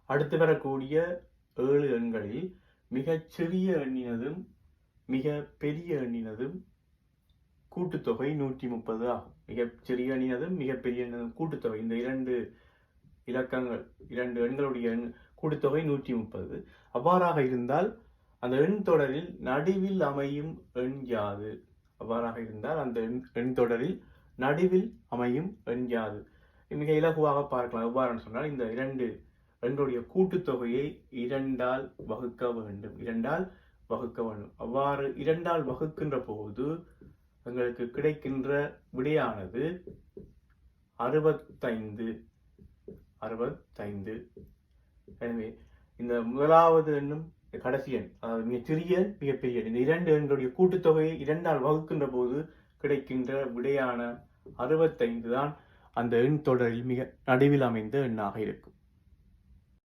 அடுத்து வரக்கூடிய 7 எண்களில் மிகச் சிறிய எண்ணினதும் மிக பெரிய எண்ணினதும் கூட்டுத்தொகை 130 ஆகும். மிகச் சிறிய எண்ணினதும் மிகப்பெரிய எண்ணினதும் கூட்டுத்தொகை, இந்த 2 இலக்கங்கள் 2 எண்களுடைய கூட்டுத்தொகை 130. அவ்வாறாக இருந்தால் அந்த எண் தொடரில் நடுவில் அமையும் எண் யாது? அவ்வாறாக இருந்தால் அந்த எண் தொடரில் நடுவில் அமையும் எண் யாது? மிக இலகுவாக பார்க்கலாம். எவ்வாறு சொன்னால், இந்த 2 எண்களுடைய கூட்டுத்தொகையை 2ஆல் வகுக்க வேண்டும். 2ஆல் வகுக்க வேண்டும். அவ்வாறு 2ஆல் வகுக்கின்ற போது எங்களுக்கு கிடைக்கின்ற விடையானது 65. எனவே இந்த முதலாவது எண்ணும் கடைசி எண், அதாவது மிகச்சிறிய மிகப்பெரிய இந்த 2 எண்களுடைய கூட்டுத்தொகையை 2ஆல் வகுக்கின்ற போது கிடைக்கின்ற விடையான 65 தான் அந்த எண் தொடரில் மிக நடுவில் அமைந்த எண்ணாக இருக்கும்.